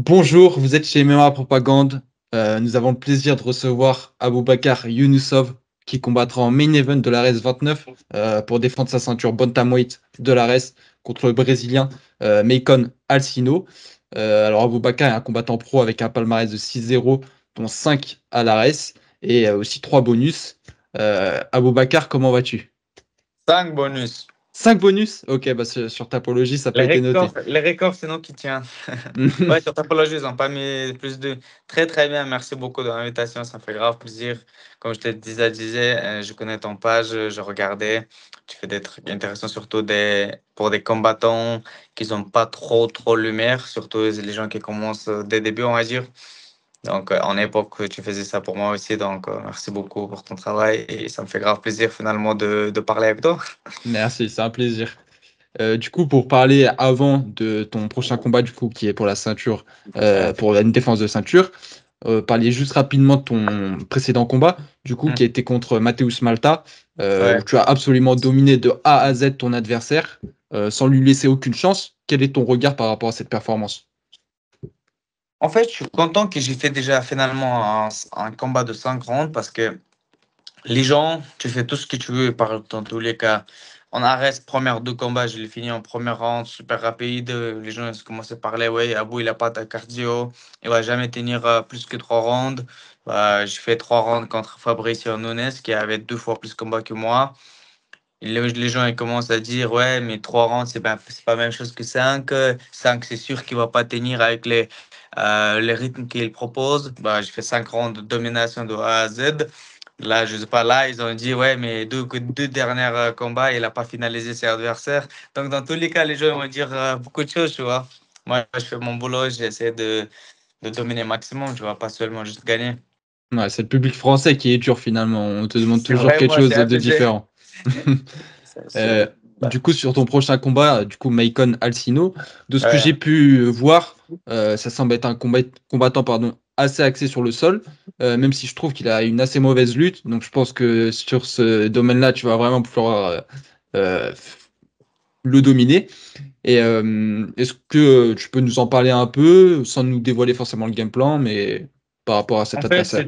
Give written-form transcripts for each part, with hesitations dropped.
Bonjour, vous êtes chez MMA Propagande. Nous avons le plaisir de recevoir Aboubakar Younusov qui combattra en main event de l'ARES 29 pour défendre sa ceinture bantamweight de l'ARES contre le Brésilien Meikon Alcino. Alors Aboubakar est un combattant pro avec un palmarès de 6-0, dont 5 à l'ARES et aussi 3 bonus. Aboubakar, comment vas-tu? 5 bonus. 5 bonus? Ok, bah sur Tapologie, ça n'a pas été noté. Les records, c'est nous qui tient. Ouais, sur Tapologie, ils n'ont pas mis plus de. Très, très bien. Merci beaucoup de l'invitation. Ça me fait grave plaisir. Comme je te disais, je connais ton page, je regardais. Tu fais des trucs intéressants, surtout pour des combattants qui n'ont pas trop lumière, surtout les gens qui commencent dès le début, on va dire. Donc, en époque, tu faisais ça pour moi aussi. Donc, merci beaucoup pour ton travail. Et ça me fait grave plaisir, finalement, de parler avec toi. Merci, c'est un plaisir. Du coup, pour parler avant de ton prochain combat, du coup, qui est pour la ceinture, Ouais. pour une défense de ceinture, parler juste rapidement de ton précédent combat, du coup, qui Hmm. était contre Mateusz Malta, où Ouais. tu as absolument dominé de A à Z ton adversaire, sans lui laisser aucune chance. Quel est ton regard par rapport à cette performance? En fait, je suis content que j'ai fait déjà finalement un combat de 5 rounds parce que les gens, tu fais tout ce que tu veux dans tous les cas. On arrête première deux combats, je l'ai fini en première round, super rapide. Les gens ils commencent à parler, ouais, Abou, il a pas de cardio, il va jamais tenir plus que 3 rounds. Bah, j'ai fait 3 rounds contre Fabricio Nunes qui avait 2 fois plus de combats que moi. Et les gens ils commencent à dire, ouais, mais 3 rounds, c'est pas la même chose que 5. 5, c'est sûr qu'il va pas tenir avec les rythmes qu'il propose. Bah, j'ai fait 5 rounds de domination de A à Z. Là, je sais pas, là, ils ont dit, ouais, mais deux derniers combats, il a pas finalisé ses adversaires. Donc, dans tous les cas, les gens vont dire beaucoup de choses, tu vois. Moi, je fais mon boulot, j'essaie de dominer maximum, tu vois, pas seulement juste gagner. Ouais, c'est le public français qui est dur finalement. On te demande C'est toujours quelque vraiment, chose c'est de abusé. différent. Euh, du coup, sur ton prochain combat, du coup, Maicon Alcino, de ce que Ouais. j'ai pu voir, ça semble être un combattant pardon, assez axé sur le sol, même si je trouve qu'il a une assez mauvaise lutte. Donc, je pense que sur ce domaine-là, tu vas vraiment pouvoir euh, le dominer. Et est-ce que tu peux nous en parler un peu, sans nous dévoiler forcément le game plan, mais par rapport à cet En fait, adversaire?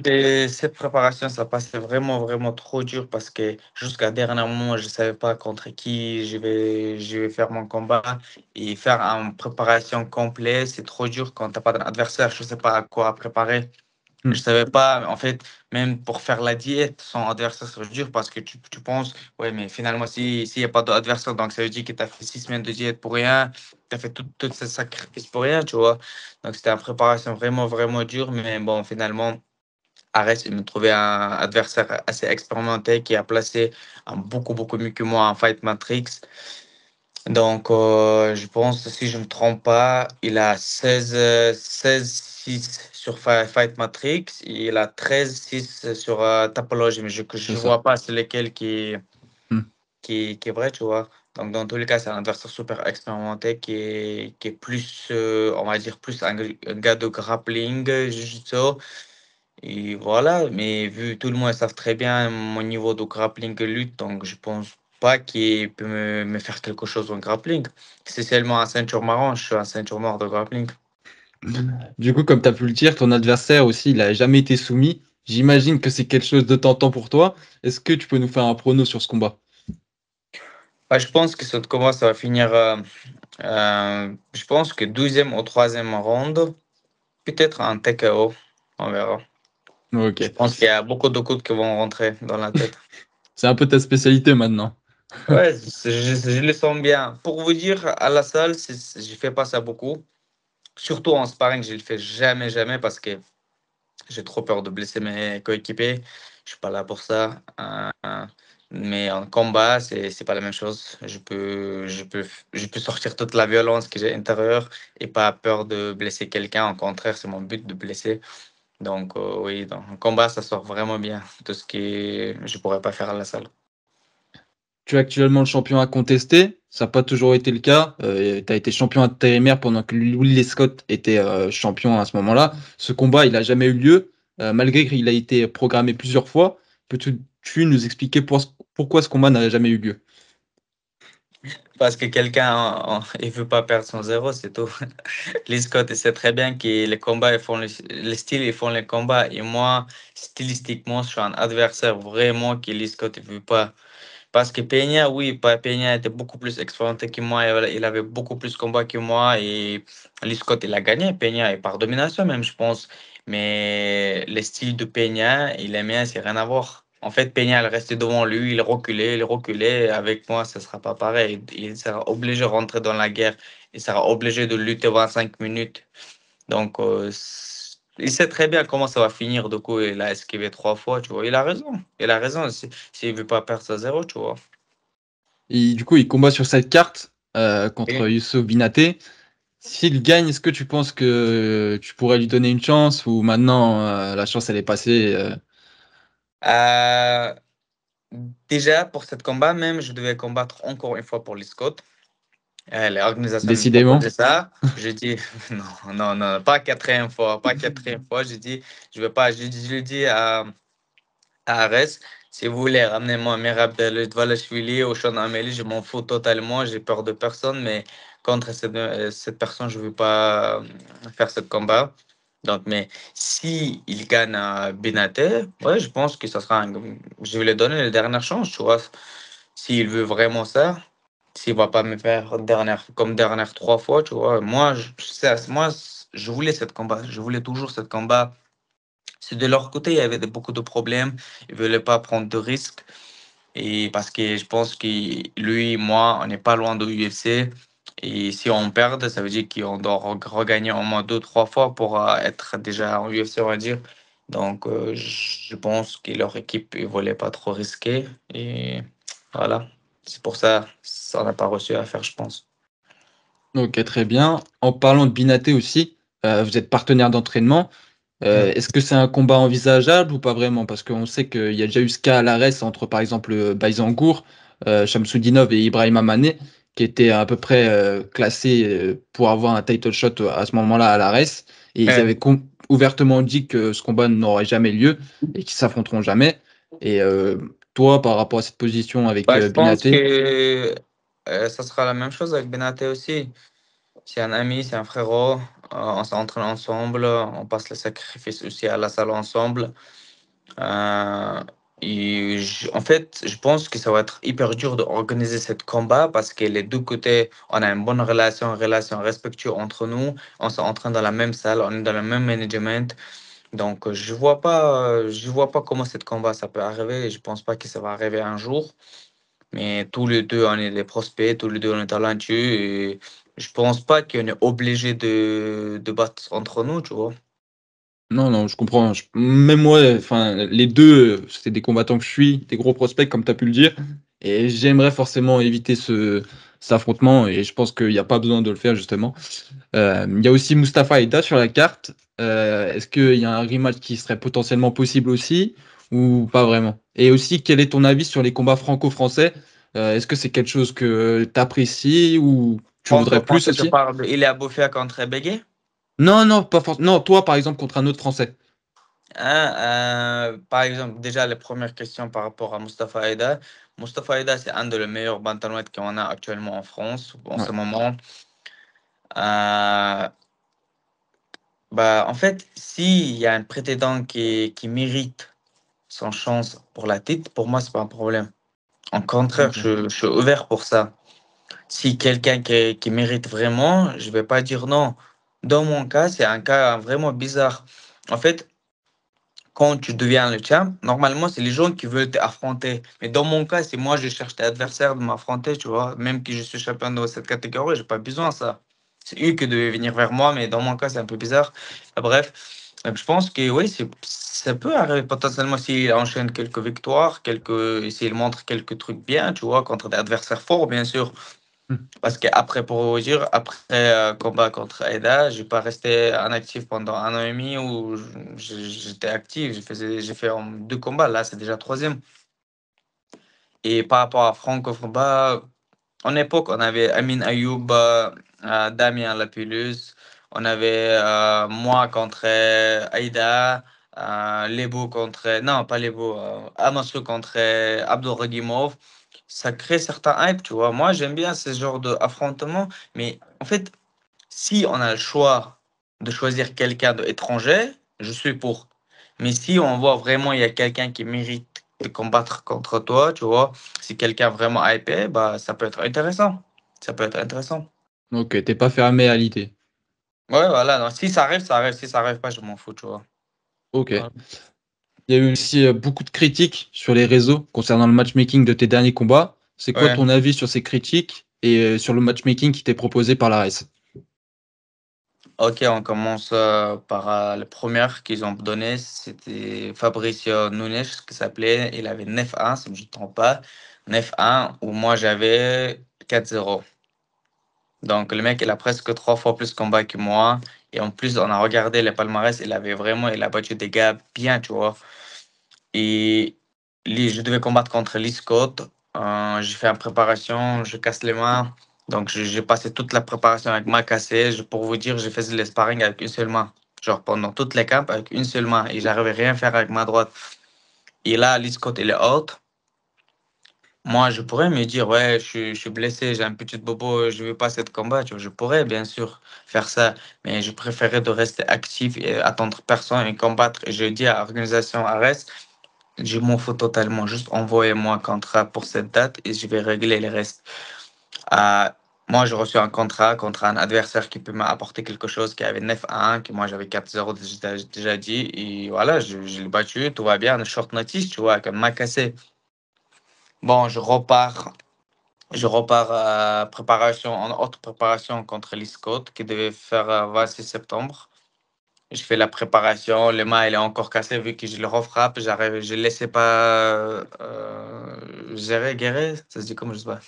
cette préparation, ça passait vraiment trop dur parce que jusqu'à dernier moment, je savais pas contre qui je vais faire mon combat et faire une préparation complète, c'est trop dur quand t'as pas d'adversaire, je sais pas à quoi préparer. Je Hmm. savais pas, en fait, même pour faire la diète, son adversaire, c'est dur parce que tu penses, ouais, mais finalement, s'il n'y a pas d'adversaire, donc ça veut dire que tu as fait 6 semaines de diète pour rien, tu as fait tout ce sacrifice pour rien, tu vois. Donc, c'était une préparation vraiment dure, mais bon, finalement, Arès, il me trouvait un adversaire assez expérimenté qui a placé un beaucoup mieux que moi en Fight Matrix. Donc, je pense, si je ne me trompe pas, il a 16-6 sur Fight Matrix et il a 13-6 sur Tapology, mais je C'est ne ça. vois pas c'est lequel Hmm. qui est vrai, tu vois. Donc, dans tous les cas, c'est un adversaire super expérimenté qui est plus, on va dire, plus un gars de grappling, jiu-jitsu. Et voilà, mais vu tout le monde savent très bien mon niveau de grappling et lutte, donc je pense pas qu'il peut me faire quelque chose en grappling. C'est seulement un ceinture marron, je suis un ceinture noire de grappling. Du coup, comme tu as pu le dire, ton adversaire aussi, il n'a jamais été soumis. J'imagine que c'est quelque chose de tentant pour toi. Est-ce que tu peux nous faire un prono sur ce combat? Ouais, je pense que ce combat, ça va finir, je pense que 12e ou 3e round, peut-être un TKO, on verra. Ok. Je pense qu'il y a beaucoup de coups qui vont rentrer dans la tête. C'est un peu ta spécialité maintenant. Ouais, je le sens bien. Pour vous dire, à la salle, je fais pas ça beaucoup. Surtout en sparring, je le fais jamais parce que j'ai trop peur de blesser mes coéquipiers. Je suis pas là pour ça. Mais en combat, c'est pas la même chose. Je peux sortir toute la violence que j'ai intérieure et pas peur de blesser quelqu'un. Au contraire, c'est mon but de blesser. Donc, oui, dans un combat, ça sort vraiment bien. Tout ce que je pourrais pas faire à la salle. Tu es actuellement le champion à contester. Ça n'a pas toujours été le cas. Tu as été champion intérimaire pendant que Louis Scott était champion à ce moment-là. Ce combat, il n'a jamais eu lieu, malgré qu'il a été programmé plusieurs fois. Peux-tu nous expliquer pourquoi ce combat n'a jamais eu lieu? Parce que quelqu'un, il veut pas perdre son zéro, c'est tout. Lee Scott, il sait très bien que les combats, ils font les styles, ils font les combats. Et moi, stylistiquement, je suis un adversaire vraiment que Lee Scott, il veut pas. Parce que Peña, oui, Peña était beaucoup plus expérimenté que moi. Il avait beaucoup plus de combats que moi. Et Lee Scott, il a gagné. Peña, et par domination même, je pense. Mais le style de Peña et le mien, c'est rien à voir. En fait, Peña, il restait devant lui, il reculait, il reculait. Avec moi, ça sera pas pareil. Il sera obligé de rentrer dans la guerre. Il sera obligé de lutter 25 minutes. Donc, il sait très bien comment ça va finir. Du coup, il a esquivé 3 fois, tu vois. Il a raison. Il a raison. S'il veut pas perdre sa zéro, tu vois. Et du coup, il combat sur cette carte contre Et, Yusuf Binaté. S'il gagne, est-ce que tu penses que tu pourrais lui donner une chance ou maintenant la chance elle est passée euh, déjà, pour cette combat, même, je devais combattre encore une fois pour les Scott. L'organisation me décidément? proposait ça. J'ai dit non, non, non, pas quatrième fois, pas quatrième fois. J'ai dit, je vais pas. Je lui dis à Arès, si vous voulez, ramenez-moi Merab Dvalishvili ou Sean Amélie, je m'en fous totalement. J'ai peur de personne, mais contre cette personne, je ne veux pas faire ce combat. Donc, mais si il gagne à Benaté, ouais, je pense que ça sera je vais lui donner la dernière chance, tu vois. S'il veut vraiment ça, s'il va pas me faire comme dernière 3 fois, tu vois. Moi, moi, je voulais cette combat. Je voulais toujours cette combat. C'est de leur côté, il y avait beaucoup de problèmes. Ils ne voulaient pas prendre de risques. Et parce que je pense que lui, moi, on n'est pas loin de l'UFC. Et si on perd, ça veut dire qu'on doit regagner au moins 2, 3 fois pour être déjà en UFC, on va dire. Donc, je pense que leur équipe ne voulait pas trop risquer. Et voilà. C'est pour ça ça n'a pas reçu à faire, je pense. Ok, très bien. En parlant de Binaté aussi, vous êtes partenaire d'entraînement. Mm. Est-ce que c'est un combat envisageable ou pas vraiment? Parce qu'on sait qu'il y a déjà eu ce cas à l'ARES entre par exemple Bayzangour, Shamsudinov et Ibrahim Mané, qui étaient à peu près classés pour avoir un title shot à ce moment-là à l'ARES. Et ils avaient ouvertement dit que ce combat n'aurait jamais lieu et qu'ils s'affronteront jamais. Et toi, par rapport à cette position avec Bah, je pense Binaté, que ça sera la même chose avec Benaté aussi. C'est un ami, c'est un frérot. On s'entraîne ensemble, on passe le sacrifice aussi à la salle ensemble. Euh, en fait, je pense que ça va être hyper dur d'organiser cette combat parce que les deux côtés, on a une relation respectueuse entre nous. On s'entraîne dans la même salle, on est dans le même management. Donc, je vois pas comment cette combat ça peut arriver. Et je pense pas que ça va arriver un jour. Mais tous les deux, on est des prospects, tous les deux, on est talentueux. Et je pense pas qu'on est obligé de battre entre nous, tu vois. non, non, je comprends. Même moi, enfin, les deux, c'est des combattants que je suis, des gros prospects, comme tu as pu le dire. Et j'aimerais forcément éviter cet affrontement. Et je pense qu'il n'y a pas besoin de le faire, justement. Il y a aussi Mustafa Aida sur la carte. Est-ce qu'il y a un rematch qui serait potentiellement possible aussi, ou pas vraiment? Et aussi, quel est ton avis sur les combats franco-français? Est-ce que c'est quelque chose que tu apprécies ou tu voudrais plus Franco-français, tu aussi? parles de Ilia Bouffia contre Bégué? Non, non, pas forcément. Non, toi, par exemple, contre un autre Français. Hein, par exemple, déjà, les premières questions par rapport à Mustafa Aida. Mustafa Aida, c'est un des meilleurs bantamweight qu'on a actuellement en France en Ouais. ce moment. Euh, bah, en fait, s'il y a un prétendant qui mérite son chance pour la titre, pour moi, c'est pas un problème. Au contraire, Ok. je suis ouvert pour ça. Si quelqu'un qui mérite vraiment, je vais pas dire non. Dans mon cas, c'est un cas vraiment bizarre. En fait, quand tu deviens le champ, normalement, c'est les gens qui veulent t'affronter. Mais dans mon cas, c'est moi, je cherche des adversaires de m'affronter, tu vois. Même que je suis champion de cette catégorie, j'ai pas besoin de ça. C'est eux qui devaient venir vers moi, mais dans mon cas, c'est un peu bizarre. Bref, je pense que oui, ça peut arriver potentiellement s'il enchaîne quelques victoires, s'il montre quelques trucs bien, tu vois, contre des adversaires forts, bien sûr. Parce qu'après, pour vous dire, après combat contre Aida, j'ai pas resté inactif pendant 1 an et demi où j'étais actif. J'ai fait 2 combats. Là, c'est déjà troisième. Et par rapport à Franco Foba, en époque, on avait Amin Ayoub, Damien Lapillus. On avait moi contre Aïda, Lebo contre. Non, pas Lebo. Amasu contre Abdul Ragimov. ça crée certains hype, tu vois. Moi, j'aime bien ce genre d'affrontement, mais en fait, si on a le choix de choisir quelqu'un d'étranger, je suis pour. Mais si on voit vraiment il y a quelqu'un qui mérite de combattre contre toi, tu vois, si quelqu'un vraiment hypé, bah ça peut être intéressant. Ça peut être intéressant. Donc, t'es pas fermé à l'idée. Ouais, voilà. Donc, si ça arrive, ça arrive. Si ça arrive pas, je m'en fous, tu vois. Ok. Voilà. Il y a eu aussi beaucoup de critiques sur les réseaux concernant le matchmaking de tes derniers combats. C'est quoi Ouais. ton avis sur ces critiques et sur le matchmaking qui t'est proposé par la RS? Ok, on commence par la première qu'ils ont donnée. C'était Fabricio Nunes qui s'appelait. Il avait 9-1, si je ne me trompe pas. 9-1, où moi j'avais 4-0. Donc le mec, il a presque 3 fois plus de combats que moi. Et en plus, on a regardé les palmarès. Il a battu des gars bien, tu vois. Et je devais combattre contre Lee Scott. J'ai fait une préparation, je casse les mains. Donc, j'ai passé toute la préparation avec main cassée. Pour vous dire, j'ai fait le sparring avec une seule main. Genre, pendant toutes les camps, avec une seule main. Et j'arrivais rien à faire avec ma droite. Et là, Lee Scott, il est out. Moi, je pourrais me dire, ouais, je suis blessé, j'ai un petit bobo, je ne veux pas cette combat. Tu vois, je pourrais, bien sûr, faire ça. Mais je préférais de rester actif et attendre personne et combattre. Et je dis à l'organisation Ares, je m'en fous totalement. Juste envoyez-moi un contrat pour cette date et je vais régler le reste. Euh, Moi, j'ai reçu un contrat contre un adversaire qui peut m'apporter quelque chose qui avait 9-1, que moi j'avais 4-0 déjà dit. Et voilà, je l'ai battu, tout va bien, un short notice, tu vois, comme m'a cassé. Bon, je repars préparation, en autre préparation contre l'ISCOT qui devait faire 26 septembre. Je fais la préparation, le mât il est encore cassé vu que je le refrappe, j'arrive, je ne laissais pas gérer, guérir, ça se dit comme je sais pas.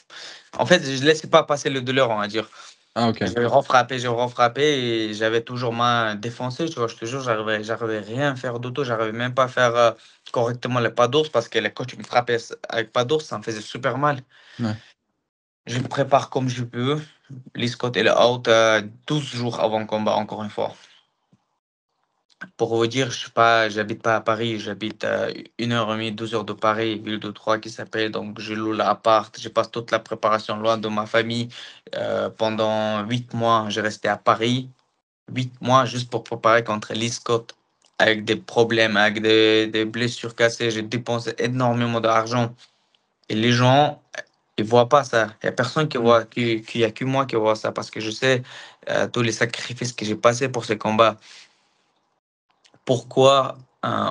En fait, je ne laissais pas passer le douleur, on va dire. Ah, ok. Je refrappais et j'avais toujours main défoncée, tu vois, je te jure, j'arrivais rien à faire d'auto, j'arrivais même pas à faire correctement les pas d'ours parce que les coachs me frappaient avec pas d'ours, ça me faisait super mal. Ouais. Je me prépare comme je peux. L'ISCOT est out 12 jours avant le combat, encore une fois. Pour vous dire, j'habite pas à Paris, j'habite à 1h30, 12 heures de Paris, ville de Troyes qui s'appelle. Donc, je loue l'appart, je passe toute la préparation loin de ma famille. Pendant 8 mois, j'ai resté à Paris. 8 mois juste pour préparer contre Lee Scott. Avec des problèmes, avec des blessures cassées. J'ai dépensé énormément d'argent. Et les gens, ils voient pas ça. Il n'y a personne qui Mm. voit, qu'il y a que moi qui vois ça parce que je sais tous les sacrifices que j'ai passés pour ces combats. Pourquoi,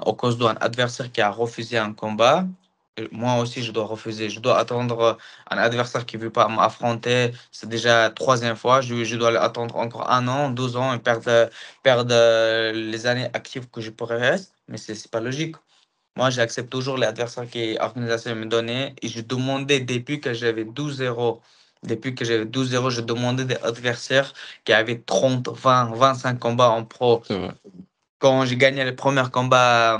au cause d'un adversaire qui a refusé un combat, moi aussi je dois refuser. Je dois attendre un adversaire qui ne veut pas m'affronter. C'est déjà la troisième fois. Je dois attendre encore 1 an, 2 ans et perdre les années actives que je pourrais rester. Mais c'est pas logique. Moi, j'accepte toujours les adversaires que l'organisation me donnait. Et je demandais depuis que j'avais 12-0. Depuis que j'avais 12-0, je demandais des adversaires qui avaient 30, 20, 25 combats en pro. C'est vrai. Quand j'ai gagné le premier combat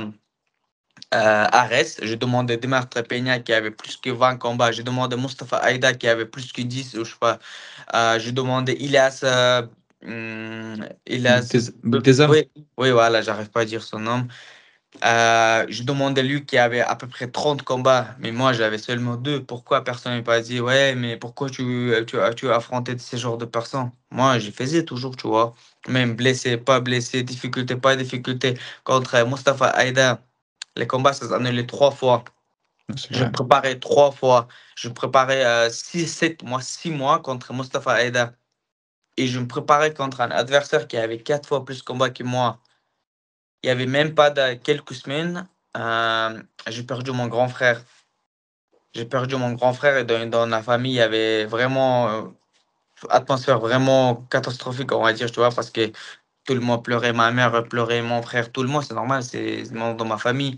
à Arès, j'ai demandé Demar Peña qui avait plus que 20 combats. J'ai demandé Mustafa Aida qui avait plus que 10, ou je sais pas. J'ai demandé Ilyas. Ilyas. Boukhtezam? Oui, oui, voilà, j'arrive pas à dire son nom. Je demandais lui qui avait à peu près 30 combats, mais moi j'avais seulement 2. Pourquoi personne ne m'a pas dit, ouais, mais pourquoi tu as affronté ces genres de personnes? Moi, je faisais toujours, tu vois. Même blessé, pas blessé, difficulté, pas difficulté. Contre Mustafa Aida, les combats, ça s'est annulé 3 fois. C'est Je vrai. me préparais 3 fois. Je me préparais 6, 7 mois, 6 mois contre Mustafa Aida. Et je me préparais contre un adversaire qui avait 4 fois plus de combats que moi. Il n'y avait même pas de quelques semaines, j'ai perdu mon grand frère. J'ai perdu mon grand frère et dans la famille, il y avait vraiment atmosphère vraiment catastrophique, on va dire, tu vois, parce que tout le monde pleurait, ma mère pleurait, mon frère, tout le monde, c'est normal, c'est dans ma famille.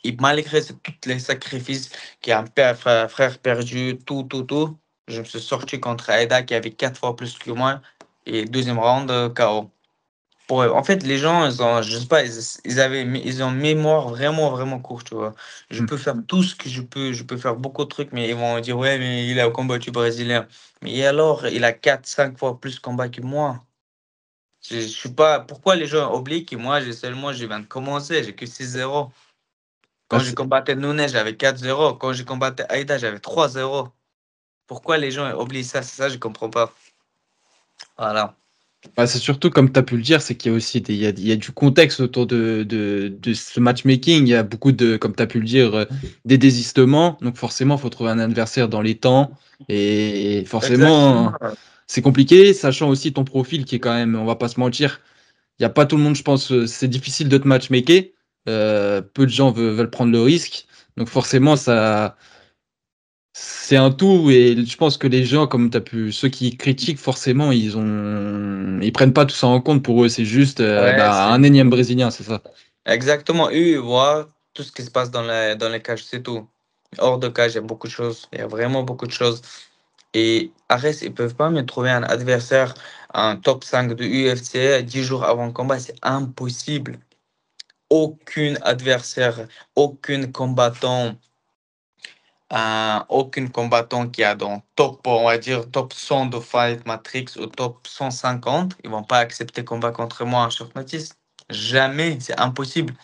Et malgré tous les sacrifices qu'il y a un père, frère perdu, tout, je me suis sorti contre Aida qui avait 4 fois plus que moi et deuxième round, KO. En fait, les gens, ils ont, je sais pas, ils ont une mémoire vraiment, vraiment courte, tu vois. Je Mm. peux faire tout ce que je peux faire beaucoup de trucs, mais ils vont dire, ouais, mais il a combattu brésilien. Mais et alors, il a 4, 5 fois plus de combats que moi. Je suis pas, pourquoi les gens oublient que moi, je viens de commencer, j'ai que 6-0. Bah, Quand j'ai combattu Nunes, j'avais 4-0. Quand j'ai combattu Aïda, j'avais 3-0. Pourquoi les gens oublient ça? C'est ça, je comprends pas. Voilà. Bah, c'est surtout, comme tu as pu le dire, c'est qu'il y a aussi il y a du contexte autour de ce matchmaking. Il y a beaucoup de, comme tu as pu le dire, des désistements. Donc forcément, il faut trouver un adversaire dans les temps. Et forcément, Exactement. c'est compliqué, sachant aussi ton profil qui est quand même, on va pas se mentir, il n'y a pas tout le monde, je pense, c'est difficile de te matchmaker. Peu de gens veulent prendre le risque. Donc forcément, ça, c'est un tout. Et je pense que les gens, comme tu as pu, ceux qui critiquent, forcément, ils prennent pas tout ça en compte. Pour eux, c'est juste Ouais, bah, c'est un énième Brésilien, c'est ça. exactement. Eux, ils voient tout ce qui se passe dans les cages, c'est tout. Hors de cage, il y a beaucoup de choses. Il y a vraiment beaucoup de choses. Et Ares, ils peuvent pas me trouver un adversaire, un top 5 de UFC 10 jours avant le combat. C'est impossible. Aucun adversaire, aucun combattant, aucun combattant qui a dans top, on va dire, top 100 de Fight Matrix ou top 150, ils vont pas accepter combat contre moi en short notice. Jamais, c'est impossible.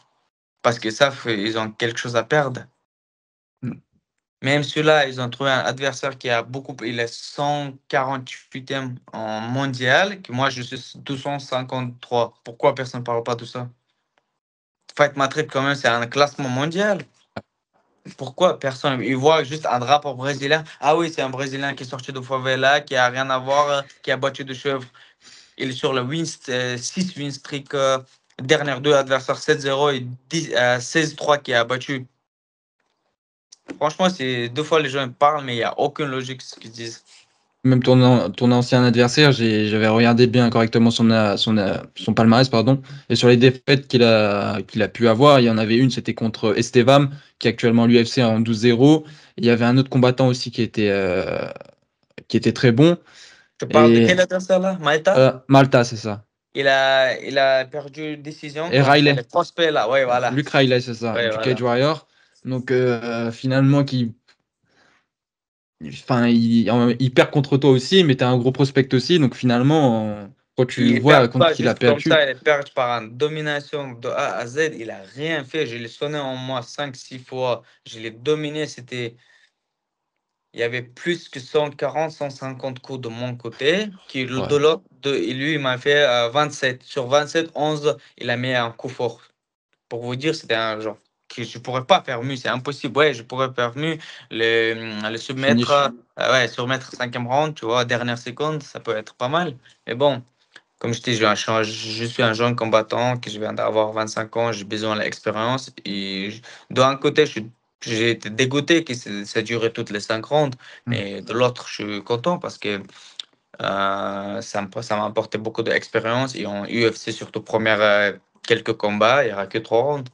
Parce que ça, ils ont quelque chose à perdre. Mm. Même ceux-là, ils ont trouvé un adversaire qui a beaucoup, il est 148e en mondial, que moi je suis 253. Pourquoi personne ne parle pas de ça? Fight Matrix, quand même, c'est un classement mondial. Pourquoi personne? Ils voient juste un drapeau brésilien. Ah oui, c'est un Brésilien qui est sorti de favela, qui a rien à voir, qui a battu de chevres. Il est sur le 6 win streak. Dernière deux adversaires 7-0 et 16-3 qui a battu. Franchement, c'est deux fois les gens parlent, mais il n'y a aucune logique ce qu'ils disent. Même ton ancien adversaire, j'avais regardé bien correctement son palmarès, pardon. Et sur les défaites qu'il a pu avoir, il y en avait une, c'était contre Estevam, qui est actuellement à l'UFC en 12-0. Il y avait un autre combattant aussi qui était très bon. Tu parles de Et quel adversaire là? Maeta? Malta, c'est ça. Il a perdu décision Et contre le Riley, prospect là. Oui, voilà. Luke Riley, c'est ça, Oui, du Cage voilà. Warrior. Donc finalement, enfin, il perd contre toi aussi, mais tu as un gros prospect aussi. Donc finalement, quand tu Il ne vois perd contre pas qui il a juste comme perdu, ça, il perd par une domination de A à Z. Il a rien fait. Je l'ai sonné en moi 5 6 fois. Je l'ai dominé. Il y avait plus que 140, 150 coups de mon côté. De ouais. l'autre, et lui, il m'a fait 27. Sur 27, 11, il a mis un coup fort. Pour vous dire, c'était un genre que je pourrais pas faire mieux. C'est impossible. Ouais, je pourrais faire mieux. Le soumettre, Finish. ouais, surmettre cinquième round, tu vois, dernière seconde, ça peut être pas mal. Mais bon. Comme je dis, je suis un jeune combattant, que je viens d'avoir 25 ans, j'ai besoin de l'expérience. D'un côté, j'ai été dégoûté que ça durait toutes les 5 rounds, Hmm. mais de l'autre, je suis content parce que ça m'a apporté beaucoup d'expérience. Et en UFC, surtout première quelques combats, il n'y aura que 3 rounds.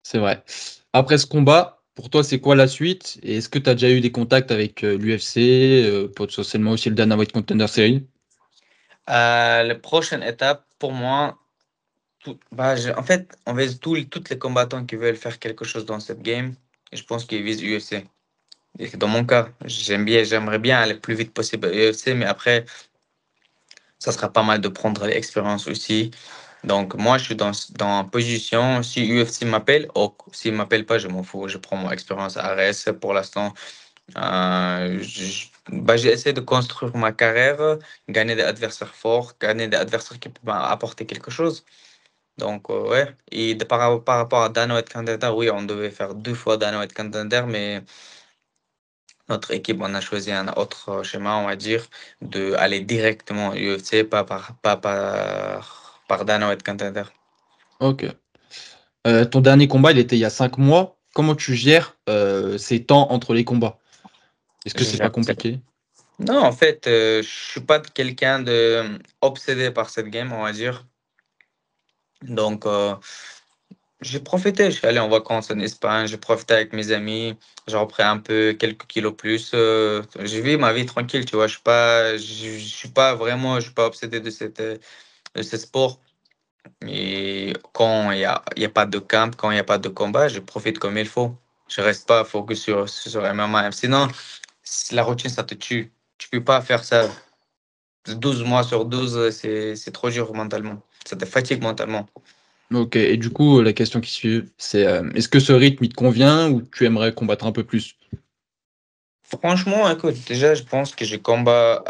C'est vrai. Après ce combat, pour toi, c'est quoi la suite? Et est-ce que tu as déjà eu des contacts avec l'UFC, potentiellement aussi le Dana White Contender Series? La prochaine étape, pour moi, en fait, on vise tous les combattants qui veulent faire quelque chose dans cette game. Et je pense qu'ils visent UFC. Et dans mon cas, j'aimerais bien aller le plus vite possible à UFC, mais après, ça sera pas mal de prendre l'expérience aussi. Donc, moi, je suis dans une position, si UFC m'appelle, ok. S'il ne m'appelle pas, je m'en fous. Je prends mon expérience à RS. Pour l'instant, j'ai essayé de construire ma carrière, gagner des adversaires forts, gagner des adversaires qui peuvent m'apporter quelque chose. Donc, ouais. Et par rapport à Dana White Contender, oui, on devait faire 2 fois Dana White Contender, mais notre équipe, on a choisi un autre schéma, on va dire, de aller directement au UFC, par Dana White Contender. Ok. Ton dernier combat, il était il y a 5 mois. Comment tu gères ces temps entre les combats? Est-ce que Je c'est pas gère ça. compliqué? Non, en fait, je suis pas quelqu'un de obsédé par cette game, on va dire. Donc, j'ai profité. Je suis allé en vacances en Espagne, j'ai profité avec mes amis. J'ai repris un peu quelques kilos plus. Je vis ma vie tranquille, tu vois. Je suis pas obsédé de ce sport. Et quand il y a pas de camp, quand il y a pas de combat, je profite comme il faut. Je reste pas focus sur MMA. Sinon, la routine, ça te tue. Tu peux pas faire ça 12 mois sur 12, c'est trop dur mentalement. Ça te fatigue mentalement. Ok. Et du coup, la question qui suit, c'est est-ce que ce rythme, il te convient ou tu aimerais combattre un peu plus? Franchement, écoute, déjà, je pense que j'ai combat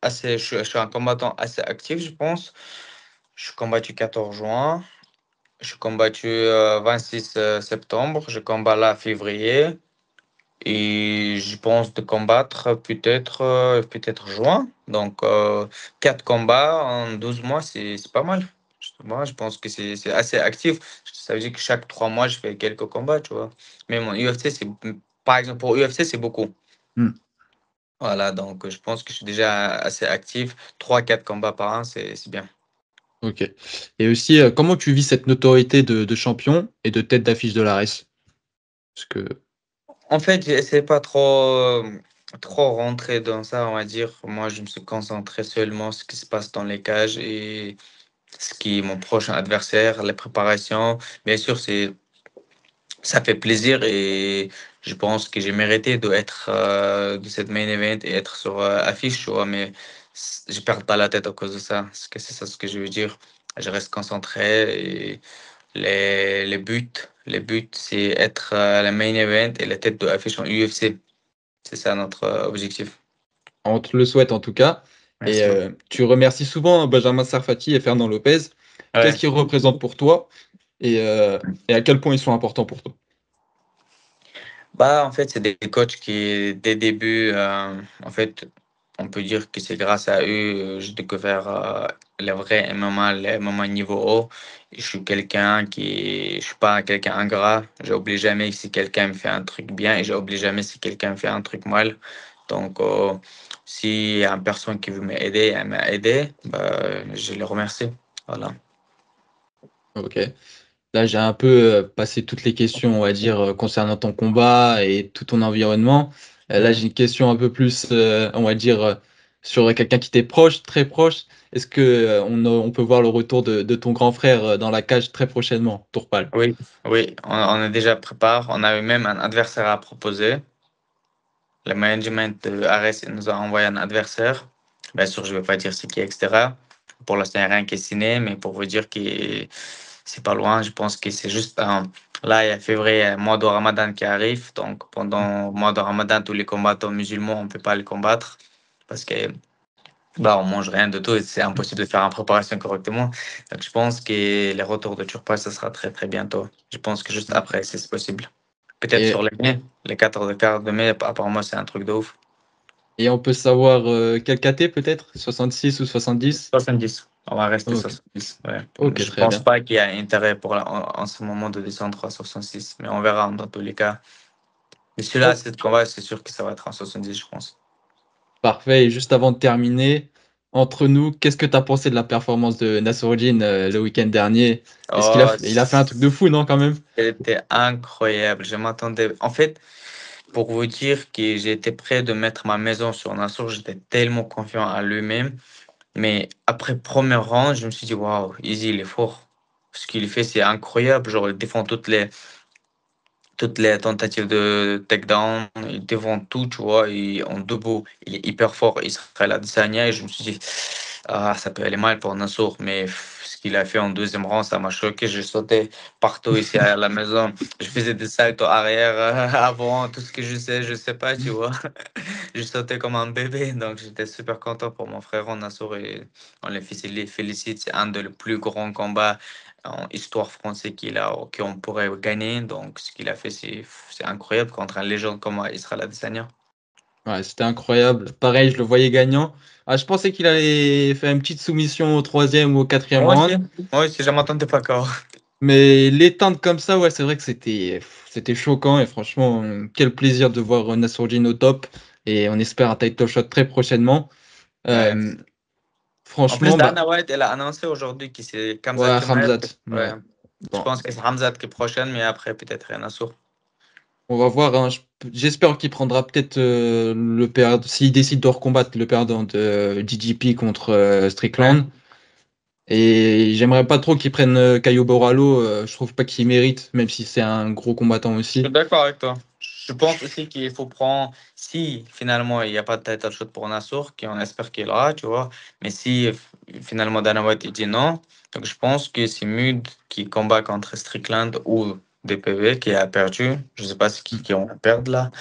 je suis un combattant assez actif, je pense. Je suis combattu 14 juin, je suis combattu 26 septembre, je combats là février et je pense de combattre peut-être juin. Donc, 4 combats en 12 mois, c'est pas mal. Moi, je pense que c'est assez actif. Ça veut dire que chaque 3 mois, je fais quelques combats, tu vois. Mais mon UFC, par exemple, pour UFC, c'est beaucoup. Hmm. Voilà, donc je pense que je suis déjà assez actif. 3 4 combats par an, c'est bien. Ok. Et aussi, comment tu vis cette notoriété de champion et de tête d'affiche de la race? Parce que, En fait, j'essaie pas trop rentrer dans ça, on va dire. Moi, je me suis concentré seulement sur ce qui se passe dans les cages et ce qui est mon prochain adversaire, les préparations. Bien sûr, ça fait plaisir et je pense que j'ai mérité de cette main event et être sur affiche, tu vois, mais je perds pas la tête à cause de ça. C'est ça ce que je veux dire. Je reste concentré et les buts, c'est être la main event et la tête de affiche en UFC. C'est ça notre objectif. on te le souhaite en tout cas. Et Merci beaucoup. tu remercies souvent Benjamin Sarfati et Fernand Lopez. Qu'est-ce Ouais. qu'ils représentent pour toi et à quel point ils sont importants pour toi? Bah, en fait, c'est des coachs qui, dès le début, en fait, on peut dire que c'est grâce à eux j'ai découvert le vrai MMA, le MMA niveau haut. Et je suis pas quelqu'un ingrat. J'oublie jamais si quelqu'un me fait un truc bien et j'oublie jamais si quelqu'un me fait un truc mal. Donc, s'il y a une personne qui veut m'aider, elle m'a aidé, bah, je le remercie. Voilà. Ok. Là, j'ai un peu passé toutes les questions, on va dire, concernant ton combat et tout ton environnement. Là, Ouais. j'ai une question un peu plus, on va dire, sur quelqu'un qui t'est proche, très proche. Est-ce que on peut voir le retour de ton grand frère dans la cage très prochainement, Tourpal? Oui, oui, on est déjà préparé. On a eu même un adversaire à proposer. Le management de Ares nous a envoyé un adversaire. Bien sûr, je ne vais pas dire c'est qui, etc. Pour l'instant, il n'y a rien qui est signé, mais pour vous dire que c'est pas loin, je pense que c'est juste là, il y a février, mois de Ramadan qui arrive. Donc, pendant le mois de Ramadan, tous les combattants musulmans, on ne peut pas les combattre parce que bah, on mange rien de tout et c'est impossible de faire une préparation correctement. Donc, je pense que les retours de Turpas, ça sera très, très bientôt. Je pense que juste après, si c'est possible. Peut-être sur Et, les mai, les 4 quarts de mai, apparemment, c'est un truc de ouf. et on peut savoir quel KT peut-être? 66 ou 70? 70. On va rester Ok, 70. Ouais. ok, Je très pense bien. pas qu'il y a intérêt en ce moment de descendre à 66, mais on verra dans tous les cas. Mais celui-là, Oh, cette combat, c'est sûr que ça va être en 70, je pense. parfait. Et juste avant de terminer, entre nous, qu'est-ce que tu as pensé de la performance de Nassourdine le week-end dernier? Est-ce qu'il a, Oh, il a fait un truc de fou, non, quand même? c'était incroyable. Je m'attendais. En fait, pour vous dire que j'étais prêt de mettre ma maison sur Nassour, j'étais tellement confiant en lui-même. Mais après premier round, je me suis dit, waouh, Easy, il est fort. Ce qu'il fait, c'est incroyable. Genre, il défend toutes les tentatives de takedown, il défend tout, tu vois, et en debout, il est hyper fort. Israël Adesanya, et je me suis dit, ah, ça peut aller mal pour Nassour, mais ce qu'il a fait en deuxième rang, ça m'a choqué. J'ai sauté partout ici à la maison. Je faisais des saltos arrière, avant, tout ce que je sais pas, tu vois. Je sautais comme un bébé, donc j'étais super content pour mon frère Nassour et on les félicite. C'est un des plus grands combats en histoire française qu'on pourrait gagner. Donc ce qu'il a fait, c'est incroyable contre un légende comme Israël Adesanya. Ouais, c'était incroyable. Pareil, je le voyais gagnant. Ah, je pensais qu'il allait faire une petite soumission au troisième ou au quatrième Moi aussi, round. moi aussi, je m'attendais pas encore. Mais l'éteindre comme ça, ouais, c'est vrai que c'était choquant. Et franchement, quel plaisir de voir Nassourdine au top. Et on espère un title shot très prochainement. Ouais. Euh, En plus, franchement, bah, Dana White, elle a annoncé aujourd'hui que c'est Khamzat ouais, Chimaev. Ramzat. Ouais. Ouais. Je Bon, pense que c'est Khamzat qui est prochaine, mais après, peut-être Nassour. on va voir, hein. J'espère qu'il prendra peut-être le perdant. S'il décide de recombattre le perdant de DGP contre Ouais. Strickland. Et j'aimerais pas trop qu'il prenne Caio Borralho. Je trouve pas qu'il mérite, même si c'est un gros combattant Je suis aussi. d'accord avec toi. Je pense aussi qu'il faut prendre, si finalement il n'y a pas de title shot pour Nassour, qu'on espère qu'il aura, tu vois, mais si finalement Dana White il dit non, donc je pense que c'est Mud qui combat contre Strickland ou DPV qui a perdu. Je sais pas c'est qui on perdre là.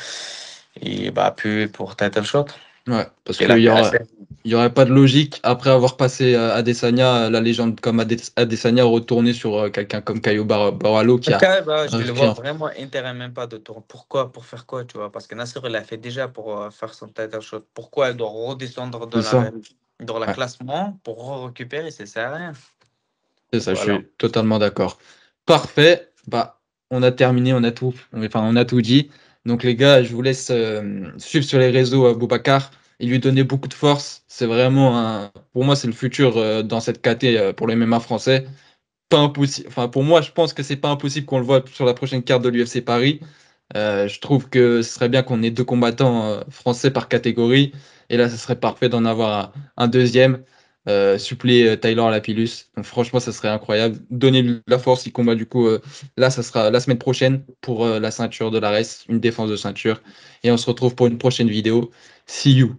Et bah, puis pour title shot. Ouais, parce Il a qu'il y fait aura, assez. il y aurait pas de logique après avoir passé Adesanya, la légende comme Adesanya, retourner sur quelqu'un comme Caio Borralho qui Ok, a bah, je le vois rien. vraiment intérêt même pas de tour. Pourquoi? Pour faire quoi, tu vois? Parce que Nasser, il l'a fait déjà pour faire son title shot. Pourquoi elle doit redescendre C'est ça. dans la Ouais, classement pour récupérer? Ça sert à rien. c'est Donc ça, je voilà. suis totalement d'accord. Parfait. Bah, on a terminé, on a tout dit. Donc les gars, je vous laisse suivre sur les réseaux Boubacar et lui donner beaucoup de force. C'est vraiment pour moi, c'est le futur dans cette KT pour le MMA français. Pas impossible. Enfin, pour moi, je pense que c'est pas impossible qu'on le voit sur la prochaine carte de l'UFC Paris. Je trouve que ce serait bien qu'on ait deux combattants français par catégorie. Et là, ce serait parfait d'en avoir un deuxième, suppléer Taylor Lapillus. Donc franchement, ça serait incroyable. Donner-lui de la force, il combat du coup. Là, ça sera la semaine prochaine pour la ceinture de l'ARES, une défense de ceinture. Et on se retrouve pour une prochaine vidéo. See you.